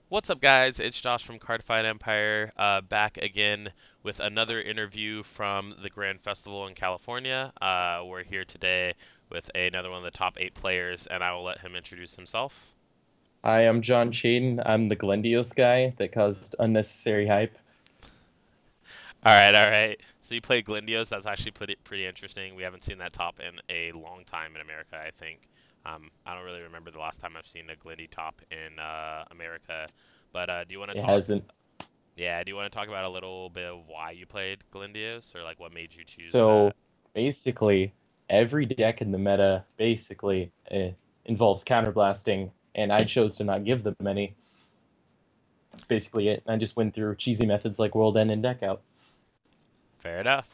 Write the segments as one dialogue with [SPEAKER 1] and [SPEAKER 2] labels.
[SPEAKER 1] What's up, guys? It's Josh from Cardfight Empire, back again with another interview from the Grand Festival in California. We're here today with another one of the top 8 players, and I will let him introduce himself.
[SPEAKER 2] Hi, I'm John Tjaden. I'm the Glendios guy that caused unnecessary hype.
[SPEAKER 1] All right, all right. So you played Glendios. That's actually pretty interesting. We haven't seen that top in a long time in America, I think. I don't really remember the last time I've seen a Glendy top in America. But do you want to
[SPEAKER 2] It
[SPEAKER 1] talk?
[SPEAKER 2] hasn't.
[SPEAKER 1] Yeah, do you want to talk about a little bit of why you played Glendios, or like what made you choose that?
[SPEAKER 2] So basically, every deck in the meta basically involves counterblasting, and I chose to not give them any. That's basically it. I just went through cheesy methods like World End and Deck Out.
[SPEAKER 1] Fair enough.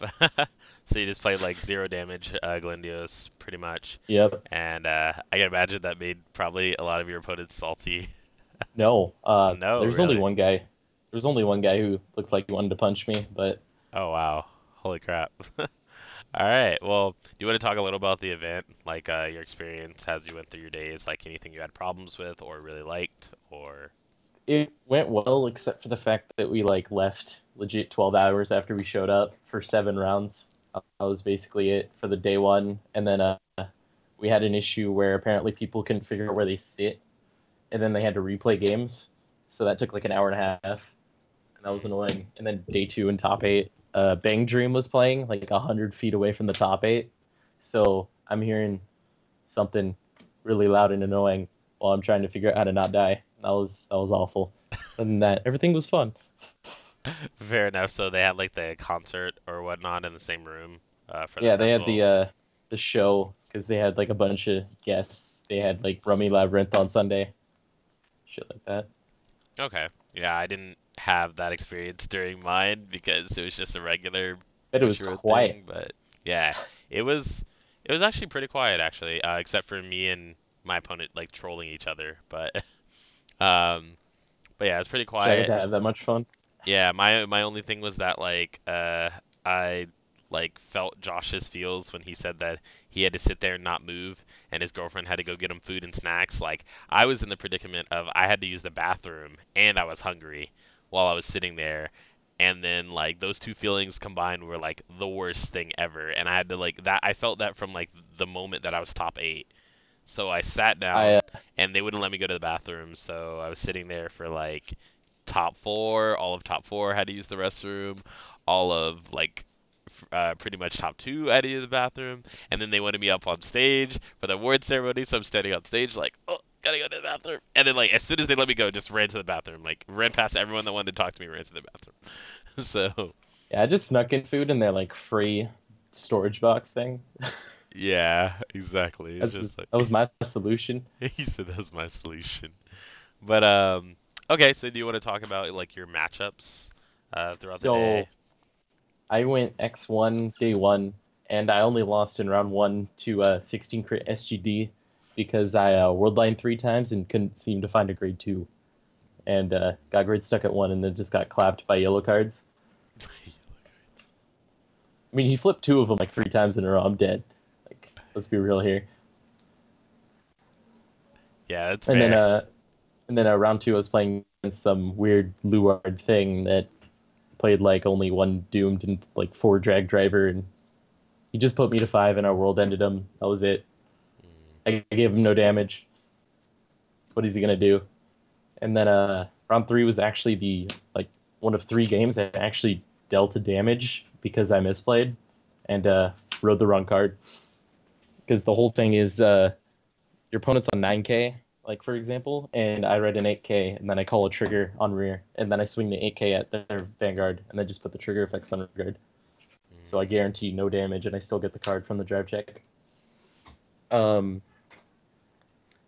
[SPEAKER 1] So you just played like zero damage Glendios pretty much,
[SPEAKER 2] Yep.
[SPEAKER 1] and I can imagine that made probably a lot of your opponents salty.
[SPEAKER 2] No.
[SPEAKER 1] No,
[SPEAKER 2] There's only
[SPEAKER 1] really?
[SPEAKER 2] one guy. There was only one guy who looked like he wanted to punch me, but
[SPEAKER 1] Oh wow, holy crap. All right, well, do you want to talk a little about the event, like your experience as you went through your days, like anything you had problems with or really liked, or
[SPEAKER 2] it went well except for the fact that we like left legit 12 hours after we showed up for 7 rounds. That was basically it for the day one, and then we had an issue where apparently people couldn't figure out where they sit, and then they had to replay games, so that took like an hour and a half, and that was
[SPEAKER 1] mm,
[SPEAKER 2] annoying. And then day two in top eight, Bang Dream was playing like 100 feet away from the top eight, so I'm hearing something really loud and annoying while I'm trying to figure out how to not die. That was awful. Other than that, everything was fun.
[SPEAKER 1] fair enough. So they had like the concert or whatnot in the same room for the
[SPEAKER 2] Yeah, they had
[SPEAKER 1] festival.
[SPEAKER 2] the show because they had like a bunch of guests. They had like Rummy Labyrinth on Sunday, shit like that.
[SPEAKER 1] Okay. Yeah, I didn't have that experience during mine because it was just a regular
[SPEAKER 2] But it was
[SPEAKER 1] Bushiroad
[SPEAKER 2] quiet.
[SPEAKER 1] thing. But yeah, it was it was actually pretty quiet actually, except for me and my opponent like trolling each other. Um, but yeah, it's pretty
[SPEAKER 2] Excited
[SPEAKER 1] quiet.
[SPEAKER 2] to have that much fun.
[SPEAKER 1] Yeah, my only thing was that like I like felt Josh's feels when he said that he had to sit there and not move and his girlfriend had to go get him food and snacks. Like I was in the predicament of I had to use the bathroom and I was hungry while I was sitting there. And then like those two feelings combined were like the worst thing ever and I had to like that I felt that from like the moment that I was top 8. So I sat
[SPEAKER 2] I
[SPEAKER 1] down and they wouldn't let me go to the bathroom, so I was sitting there for like top 4, all of top 4 had to use the restroom, all of like pretty much top 2 had to use the bathroom, and then they wanted me up on stage for the award ceremony, so I'm standing on stage like, oh, gotta go to the bathroom, and then like as soon as they let me go, just ran to the bathroom, like ran past everyone that wanted to talk to me, ran to the bathroom. So
[SPEAKER 2] yeah, I just snuck in food in their like free storage box thing.
[SPEAKER 1] yeah, exactly. It's
[SPEAKER 2] That
[SPEAKER 1] just
[SPEAKER 2] was
[SPEAKER 1] like
[SPEAKER 2] my solution.
[SPEAKER 1] he said that's my solution. But okay, so do you want to talk about like your matchups throughout the day?
[SPEAKER 2] So I went X1 day one, and I only lost in round one to 16 crit SGD because I world line 3 times and couldn't seem to find a grade two, and got grade stuck at one, and then just got clapped by yellow cards. I mean, he flipped two of them like 3 times in a row. I'm dead. Like, let's be real here.
[SPEAKER 1] Yeah, that's
[SPEAKER 2] And then
[SPEAKER 1] fair.
[SPEAKER 2] round two, I was playing against some weird Luard thing that played like only one doomed and like four drag driver, and he just put me to five, and our world ended him. That was it.
[SPEAKER 1] Mm,
[SPEAKER 2] I gave him no damage. What is he gonna do? And then round three was actually the like one of 3 games that actually dealt a damage because I misplayed and rode the wrong card. Because the whole thing is your opponent's on 9K, like for example, and I read an 8K, and then I call a trigger on rear, and then I swing the 8K at their Vanguard, and then just put the trigger effects on Vanguard. So I
[SPEAKER 1] mm.
[SPEAKER 2] guarantee no damage, and I still get the card from the drive check. Um,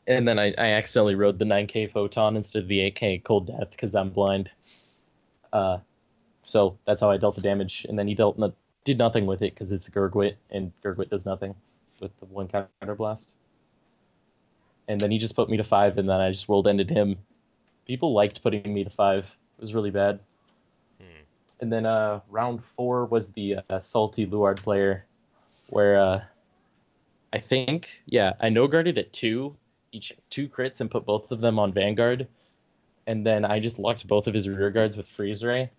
[SPEAKER 2] and then I accidentally rode the 9K photon instead of the 8K cold death because I'm blind. Uh, so that's how I dealt the damage, and then he did nothing with it because it's a Gurgwit, and Gurgwit does nothing with the one counter blast. And then he just put me to five, and then I just world ended him. People liked putting me to five. It was really bad.
[SPEAKER 1] Hmm.
[SPEAKER 2] And then round four was the salty Luard player, where I think, yeah, I no guarded at two, each 2 crits, and put both of them on Vanguard. and then I just locked both of his rear guards with freeze ray,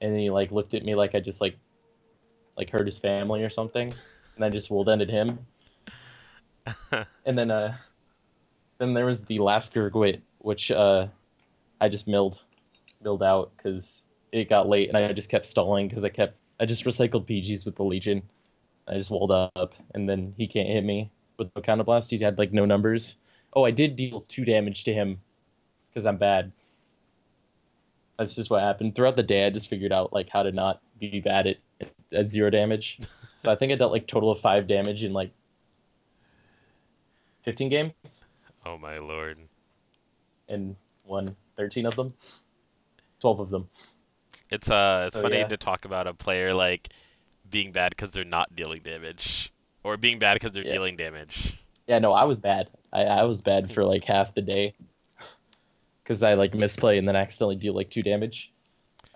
[SPEAKER 2] and then he like looked at me like I just like hurt his family or something, and I just world ended him. And then there was the last Gurgwit, which I just milled out because it got late, and I just kept stalling because I just recycled PGs with the Legion. I just walled up, and then he can't hit me with the counterblast. He had like no numbers. Oh, I did deal 2 damage to him because I'm bad. That's just what happened. Throughout the day, I just figured out like how to not be bad at 0 damage. So I think I dealt like total of 5 damage in like 15 games
[SPEAKER 1] Oh my lord.
[SPEAKER 2] and won 13 of them, 12 of them.
[SPEAKER 1] It's
[SPEAKER 2] So
[SPEAKER 1] funny
[SPEAKER 2] yeah,
[SPEAKER 1] to talk about a player like being bad because they're not dealing damage, or being bad because they're
[SPEAKER 2] yeah,
[SPEAKER 1] dealing damage.
[SPEAKER 2] yeah. No, I was bad. I was bad for like half the day because I like misplay and then accidentally deal like 2 damage.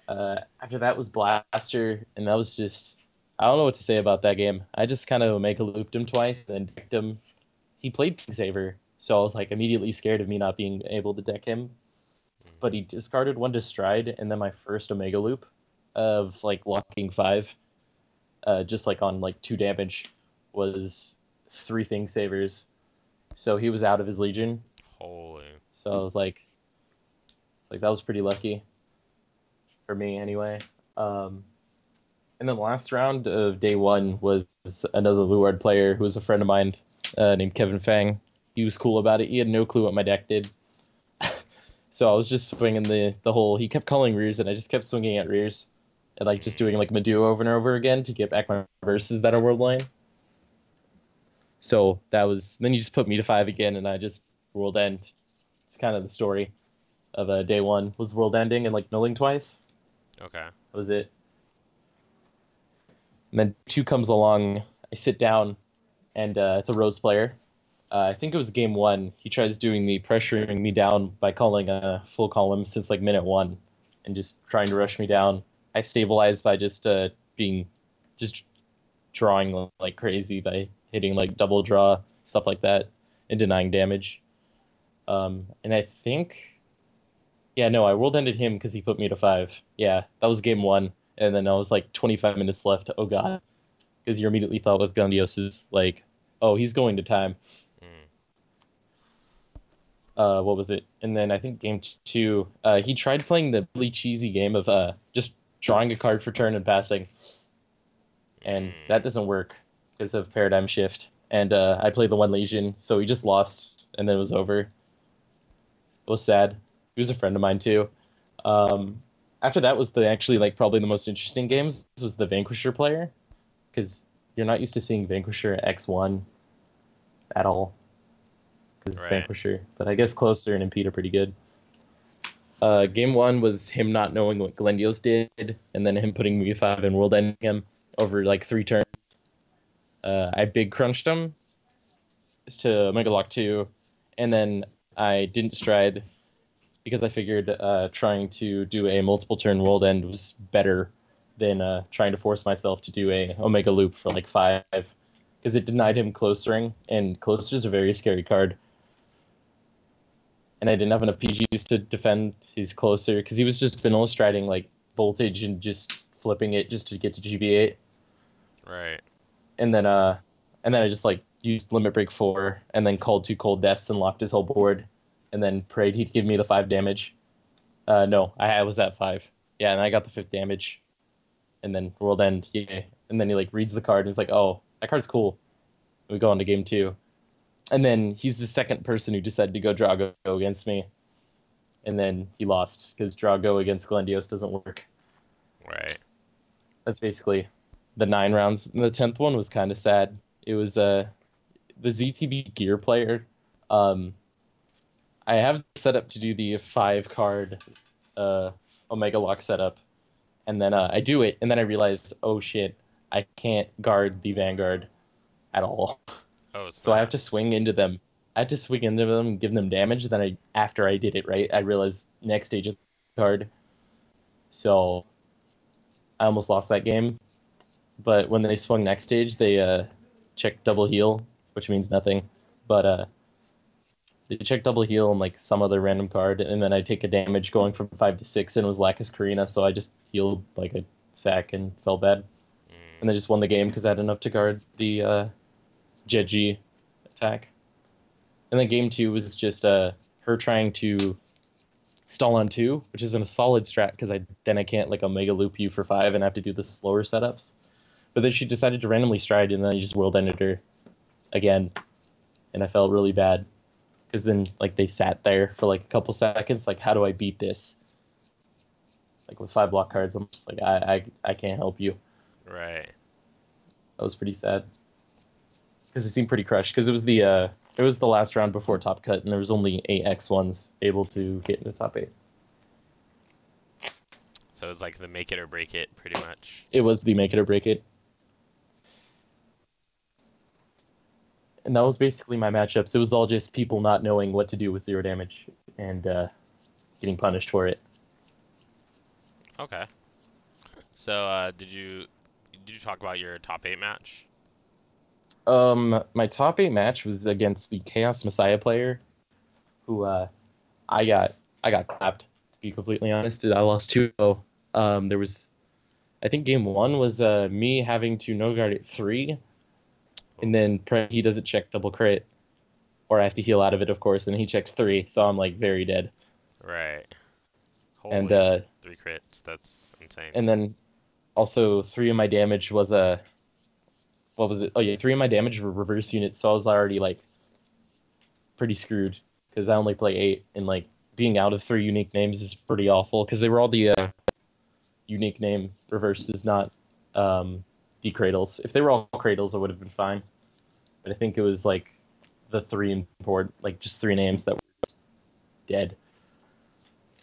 [SPEAKER 2] After that was Blaster, and that was just I don't know what to say about that game. I just kind of Omega looped him twice, then decked him. He played Saver, so I was like immediately scared of me not being able to deck him. But he discarded one to Stride, and then my first Omega loop of like locking 5, just like on like 2 damage, was 3 Thing Savers. So he was out of his Legion.
[SPEAKER 1] Holy.
[SPEAKER 2] So I was like that was pretty lucky for me anyway. Um, And then the last round of day one was another Luard player who was a friend of mine named Kevin Fang. He was cool about it. He had no clue what my deck did. So I was just swinging the whole. He kept calling rears, and I just kept swinging at rears. And like just doing like Meduo over and over again to get back my verses that are world line. So that was. Then you just put me to 5 again, and I just world end. It's kind of the story of day one was world ending and like milling twice.
[SPEAKER 1] Okay.
[SPEAKER 2] That was it. And then 2 comes along. I sit down, and it's a Rose player. I think it was game 1. He tries doing the pressuring me down by calling a full column since like minute 1, and just trying to rush me down. I stabilized by being just drawing like crazy by hitting like double draw stuff like that and denying damage. And I think yeah no I world ended him because he put me to 5. Yeah, that was game 1, and then I was like 25 minutes left. Oh god, because you're immediately thought with Glendios is like, oh, he's going to time.
[SPEAKER 1] Mm.
[SPEAKER 2] What was it? And then I think game 2, he tried playing the really cheesy game of just drawing a card for turn and passing, and that
[SPEAKER 1] Mm.
[SPEAKER 2] doesn't work because of paradigm shift. And I played the 1 Legion, so he just lost, and then it was over. It was sad. He was a friend of mine too. Um, After that was the actually like probably the most interesting games was the Vanquisher player, because you're not used to seeing Vanquisher X1 at all because it's
[SPEAKER 1] Right.
[SPEAKER 2] Vanquisher. But I guess Closer and Impede are pretty good. Game 1 was him not knowing what Glendios did, and then him putting me 5 and world ending him over like 3 turns. I big crunched him to Mega Lock 2, and then I didn't stride because I figured trying to do a multiple turn world end was better than trying to force myself to do a Omega loop for like 5, because it denied him closering, and closer is a very scary card. And I didn't have enough PGs to defend his closer because he was just vanilla striding like voltage and just flipping it just to get to GB8.
[SPEAKER 1] Right.
[SPEAKER 2] And then I just like used limit break 4 and then called 2 cold deaths and locked his whole board, and then prayed he'd give me the 5 damage. No, I was at 5. Yeah, and I got the 5th damage, and then world end. Yeah, and then he like reads the card and he's like, "Oh, that card's cool." We go on to game 2, and then he's the second person who decided to go Drago against me, and then he lost because Drago against Glendios doesn't work.
[SPEAKER 1] Right.
[SPEAKER 2] That's basically the 9 rounds. And the 10th one was kind of sad. It was the ZTB gear player. Um, I have set up to do the 5 card Omega Lock setup, and then I do it, and then I realize, oh shit, I can't guard the Vanguard at all.
[SPEAKER 1] Oh
[SPEAKER 2] So I have
[SPEAKER 1] snap.
[SPEAKER 2] to swing into them. I had to swing into them and give them damage. Then after I did it right, I realized next stage is card. So I almost lost that game. But when they swung next stage, they checked double heal, which means nothing. But They check double heal and like some other random card, and then I take a damage going from 5 to 6, and it was Lacus Karina, so I just healed like a sack and felt bad. And I just won the game because I had enough to guard the Jeji attack. And then game 2 was just her trying to stall on 2, which isn't a solid strat because then I can't like Omega Loop you for 5 and have to do the slower setups. But then she decided to randomly stride, and then I just world ended her again, and I felt really bad because then like they sat there for like a couple seconds, like how do I beat this? Like with 5 block cards, I'm just like I can't help you.
[SPEAKER 1] Right.
[SPEAKER 2] That was pretty sad because it seemed pretty crushed because it was the last round before top cut, and there was only 8 X1s able to get into top 8.
[SPEAKER 1] So it was like the make it or break it, pretty much.
[SPEAKER 2] It was the make it or break it. And that was basically my matchups. It was all just people not knowing what to do with 0 damage and getting punished for it.
[SPEAKER 1] Okay. So did you talk about your top 8 match?
[SPEAKER 2] My top 8 match was against the Chaos Messiah player, who I got clapped, to be completely honest. I lost 2-0. There was, I think game 1 was me having to no guard at 3, and then he doesn't check double crit, or I have to heal out of it, of course, and he checks 3, so I'm like very dead.
[SPEAKER 1] Right. Holy,
[SPEAKER 2] And
[SPEAKER 1] 3 crits, that's insane.
[SPEAKER 2] And then also 3 of my damage was what was it? Oh yeah, 3 of my damage were reverse units, so I was already like pretty screwed because I only play 8, and like being out of 3 unique names is pretty awful because they were all the unique name reverses, not cradles. If they were all cradles, I would have been fine. But I think it was like the 3 and 4, like just 3 names that were dead.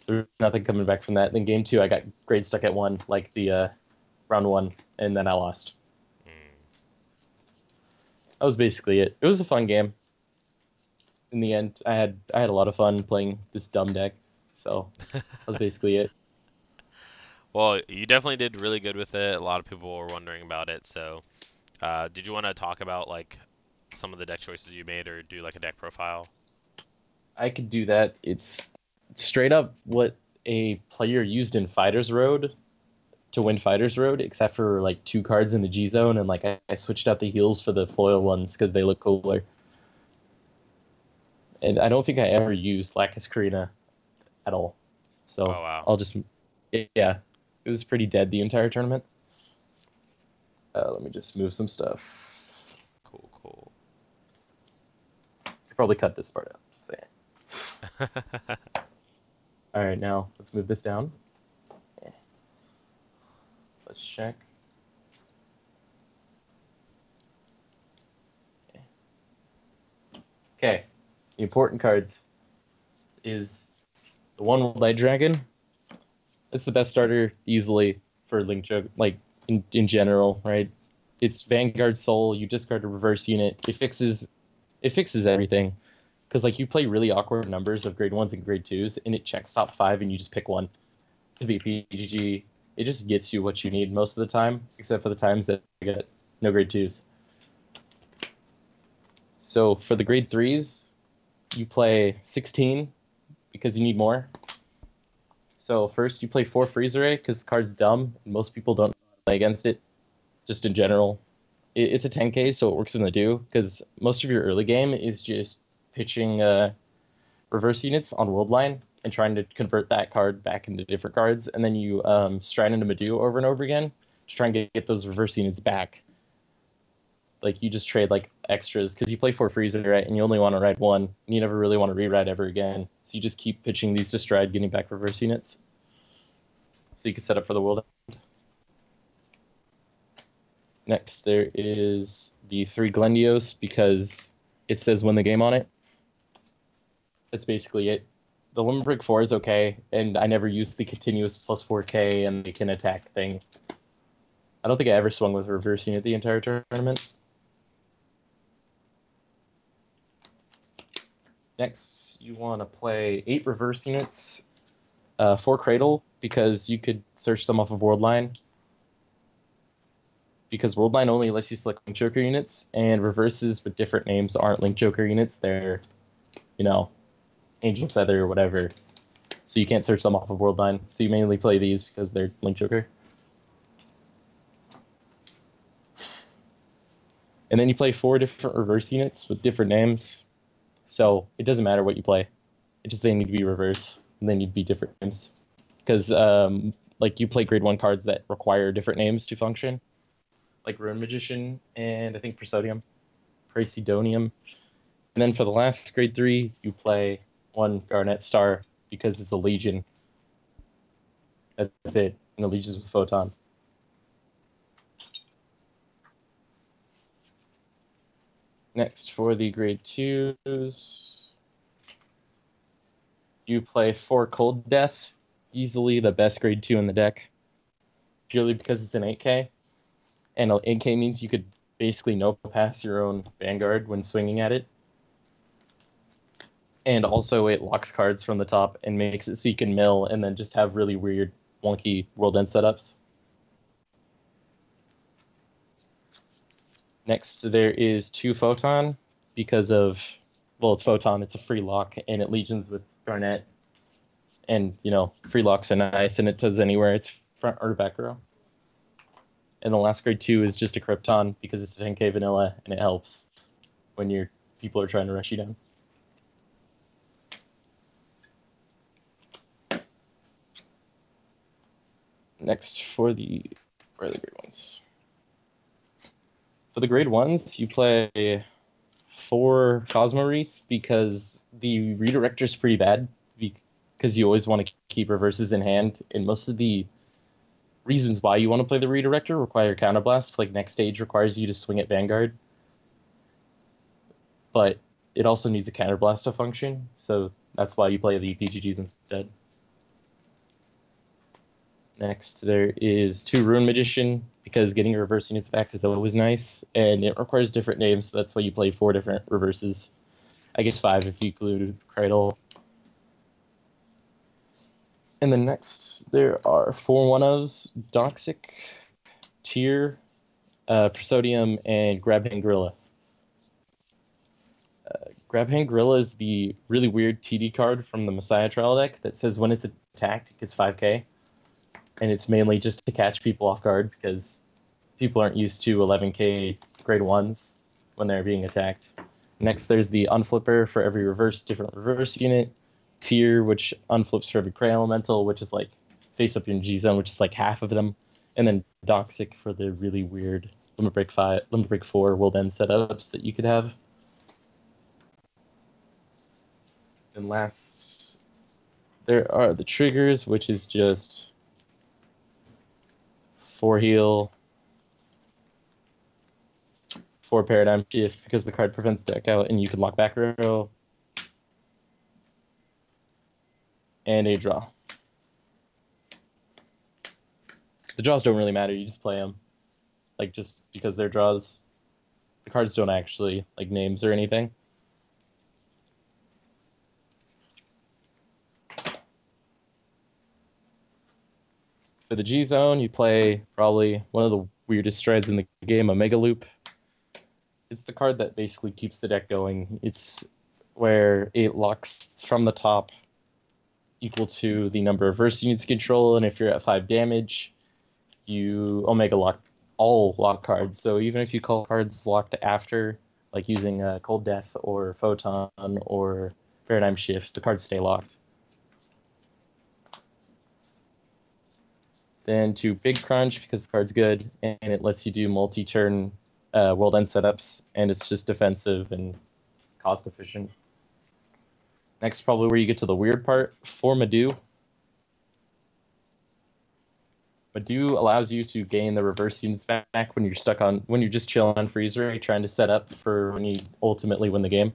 [SPEAKER 2] There's nothing coming back from that. Then game 2, I got grade stuck at 1, like the round 1, and then I lost. That was basically it. It was a fun game. In the end, I had a lot of fun playing this dumb deck, so that was basically it.
[SPEAKER 1] Well, you definitely did really good with it. A lot of people were wondering about it. So, did you want to talk about like some of the deck choices you made, or do like a deck profile?
[SPEAKER 2] I could do that. It's straight up what a player used in Fighters Road to win Fighters Road, except for like 2 cards in the G zone, and like I switched out the heals for the foil ones because they look cooler. And I don't think I ever used Lacus Karina at all. So
[SPEAKER 1] Oh, wow.
[SPEAKER 2] I'll just, yeah, it was pretty dead the entire tournament. Let me just move some stuff.
[SPEAKER 1] Cool.
[SPEAKER 2] Could probably cut this part out. Just saying. All right, now let's move this down. Let's check. Okay, the important cards is the one with Light Dragon. It's the best starter easily for Link Joke, like in general, right? It's Vanguard Soul. You discard a reverse unit. It fixes everything. Because like you play really awkward numbers of grade 1s and grade 2s, and it checks top 5, and you just pick one. To be PGG, it just gets you what you need most of the time, except for the times that I get no grade 2s. So for the grade 3s, you play 16 because you need more. So first you play 4 Freeze Ray because the card's dumb, and most people don't play against it, just in general. It's a 10k, so it works when they do, because most of your early game is just pitching reverse units on world line and trying to convert that card back into different cards, and then you stride into Medu over and over again to try and get those reverse units back. Like you just trade like extras because you play 4 Freezer, right, and you only want to ride 1, and you never really want to rewrite ever again. So you just keep pitching these to stride, getting back reverse units. So you can set up for the world. Next, there is the 3 Glendios because it says win the game on it. That's basically it. The Limerick 4 is okay, and I never used the continuous plus 4k and they can attack thing. I don't think I ever swung with reverse unit the entire tournament. Next, you want to play 8 reverse units, 4 Cradle, because you could search them off of Worldline. Because Worldline only lets you select Link Joker units, and reverses with different names aren't Link Joker units. They're you know, Angel Feather or whatever. So you can't search them off of Worldline. So you mainly play these because they're Link Joker. And then you play 4 different reverse units with different names. So it doesn't matter what you play. It just they need to be reverse, and they need to be different names. Because like you play grade 1 cards that require different names to function, like Rune Magician and I think Praesidonium. And then for the last grade 3, you play 1 Garnet Star because it's a Legion. That's it. And the Legion's with Photon. Next, for the grade 2s, you play 4 Cold Death, easily the best grade 2 in the deck, purely because it's an 8K. And an 8K means you could basically no pass your own Vanguard when swinging at it. And also it locks cards from the top and makes it so you can mill and then just have really weird, wonky World End setups. Next, there is 2 Photon because of, well, it's Photon, it's a free lock, and it legions with Garnet. And, you know, free locks are nice, and it does anywhere. It's front or back row. And the last grade 2 is just a Krypton because it's a 10K vanilla, and it helps when your people are trying to rush you down. Next, for the grade 1s. For the grade 1s, you play 4 Cosmo Wreath because the redirector is pretty bad because you always want to keep reverses in hand, and most of the reasons why you want to play the redirector require counterblast. Like next stage requires you to swing at Vanguard, but it also needs a counterblast to function, so that's why you play the PGGs instead. Next, there is 2 Rune Magician, because getting reverse units back is always nice, and it requires different names, so that's why you play 4 different reverses. I guess 5 if you include Cradle. And then next, there are 4 1-ofs, Doxic, Tyr, Prosodium, and Grab Hand Gorilla. Grab Hand Gorilla is the really weird TD card from the Messiah Trial deck that says when it's attacked, it gets 5k. And it's mainly just to catch people off guard because people aren't used to 11k grade 1s when they're being attacked. Next, there's the Unflipper for every different reverse unit. Tyr, which unflips for every Cray Elemental, which is like face up in G-Zone, which is like half of them. And then Doxic for the really weird Limit Break 4 World End setups that you could have. And last, there are the triggers, which is just 4 heal, 4 paradigm shift because the card prevents deck out and you can lock back row, and a draw. The draws don't really matter, you just play them. Like, just because they're draws. The cards don't actually, like, names or anything. For the G-Zone, you play probably one of the weirdest strides in the game, a Mega Loop. It's the card that basically keeps the deck going. It's where it locks from the top equal to the number of verse units you control, and if you're at 5 damage, you Omega lock all lock cards. So even if you call cards locked after, like using Cold Death or Photon or Paradigm Shift, the cards stay locked. Then to Big Crunch, because the card's good, and it lets you do multi-turn World End setups, and it's just defensive and cost efficient. Next, probably where you get to the weird part, for Madu. Madu allows you to gain the reverse units back when you're just chilling on Freeze Ray, trying to set up for when you ultimately win the game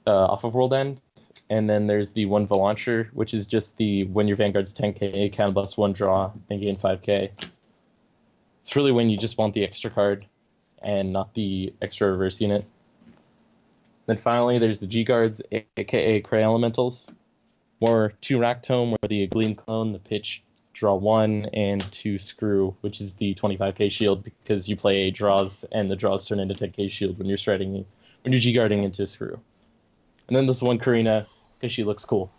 [SPEAKER 2] off of World End. And then there's the 1 Valauncher, which is just the when your Vanguard's 10k, counterblast 1 draw, and gain 5k. It's really when you just want the extra card and not the extra reverse unit. Then finally, there's the G-Guards, aka Cray Elementals. More 2 Ractome, where the Gleam Clone, the Pitch, draw 1, and 2 Screw, which is the 25k shield, because you play 8 draws, and the draws turn into 10k shield when you're G-Guarding into Screw. And then this one Karina, because she looks cool.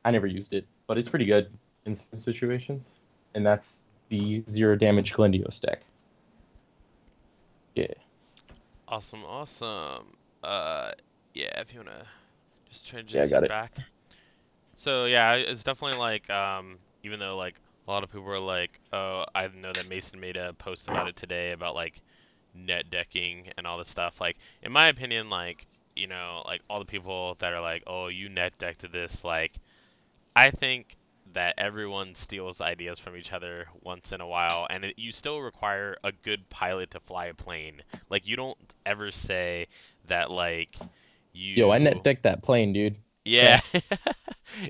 [SPEAKER 2] I never used it, but it's pretty good in some situations. And that's the 0 damage Glendios deck. Yeah.
[SPEAKER 1] Awesome, awesome. Uh, yeah, if you wanna just
[SPEAKER 2] Yeah, I got
[SPEAKER 1] transition
[SPEAKER 2] it.
[SPEAKER 1] back. So yeah, it's definitely like even though like a lot of people are like, oh, I know that Mason made a post about it today about like net decking and all this stuff. Like in my opinion, like like all the people that are like, oh, you net decked this, like I think that everyone steals ideas from each other once in a while, and you still require a good pilot to fly a plane. Like you don't ever say that like
[SPEAKER 2] Yo, I net
[SPEAKER 1] you
[SPEAKER 2] decked that plane, dude.
[SPEAKER 1] yeah.
[SPEAKER 2] Okay.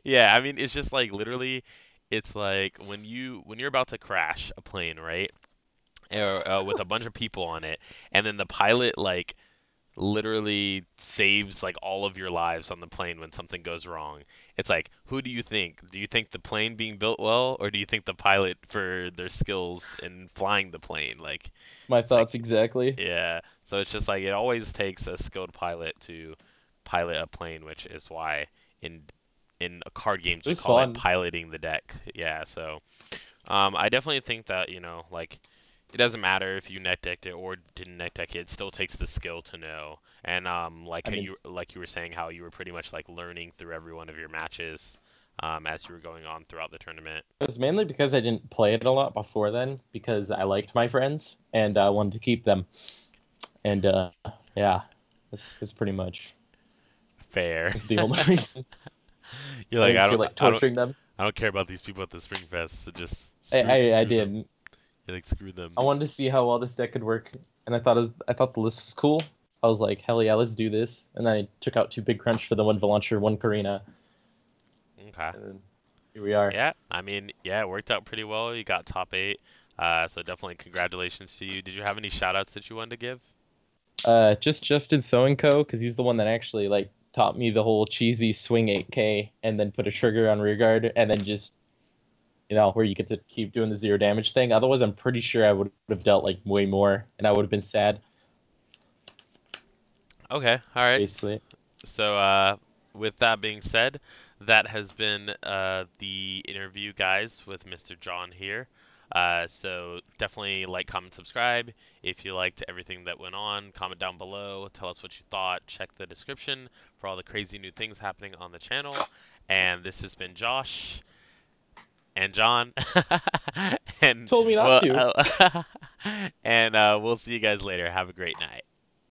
[SPEAKER 1] Yeah, I mean it's just like literally it's like when you're about to crash a plane, right? Or with a bunch of people on it, and then the pilot like literally saves like all of your lives on the plane when something goes wrong. It's like, who do you think? Do you think the plane being built well, or do you think the pilot for their skills in flying the plane? Like,
[SPEAKER 2] It's my
[SPEAKER 1] it's like,
[SPEAKER 2] thoughts exactly.
[SPEAKER 1] yeah. So it's just like it always takes a skilled pilot to pilot a plane, which is why in in card games
[SPEAKER 2] It
[SPEAKER 1] we
[SPEAKER 2] was
[SPEAKER 1] call it
[SPEAKER 2] fun.
[SPEAKER 1] piloting the deck. Yeah. So I definitely think that like it doesn't matter if you net decked it or didn't net deck it. It still takes the skill to know. And like
[SPEAKER 2] I
[SPEAKER 1] how
[SPEAKER 2] mean,
[SPEAKER 1] you were saying how you were pretty much like learning through every one of your matches as you were going on throughout the tournament.
[SPEAKER 2] it was mainly because I didn't play it a lot before then, because I liked my friends and I wanted to keep them. And yeah, that's pretty much
[SPEAKER 1] Fair.
[SPEAKER 2] is the only reason.
[SPEAKER 1] You're
[SPEAKER 2] I
[SPEAKER 1] like
[SPEAKER 2] didn't feel like torturing them.
[SPEAKER 1] I don't care about these people at the Spring Fest. So just
[SPEAKER 2] I, I, I
[SPEAKER 1] screw them.
[SPEAKER 2] did.
[SPEAKER 1] You're like screw them.
[SPEAKER 2] I wanted to see how well this deck could work, and I thought the list was cool. I was like, hell yeah, let's do this. And then I took out 2 Big Crunch for the 1 Volancher, 1 Karina,
[SPEAKER 1] Okay.
[SPEAKER 2] and then here we are.
[SPEAKER 1] Yeah, I mean, yeah, it worked out pretty well. You got top eight. So definitely congratulations to you. Did you have any shout outs that you wanted to give?
[SPEAKER 2] Just Justin So and Co, because he's the one that actually like taught me the whole cheesy swing 8K and then put a trigger on rear guard and then just where you get to keep doing the 0 damage thing. Otherwise, I'm pretty sure I would have dealt like way more and I would have been sad.
[SPEAKER 1] Okay, all right.
[SPEAKER 2] Basically,
[SPEAKER 1] So, with that being said, that has been the interview, guys, with Mr. John here. So definitely like, comment, subscribe. If you liked everything that went on, comment down below. Tell us what you thought. Check the description for all the crazy new things happening on the channel. And this has been Josh and John. And
[SPEAKER 2] told me not
[SPEAKER 1] well,
[SPEAKER 2] to.
[SPEAKER 1] and we'll see you guys later. Have a great night.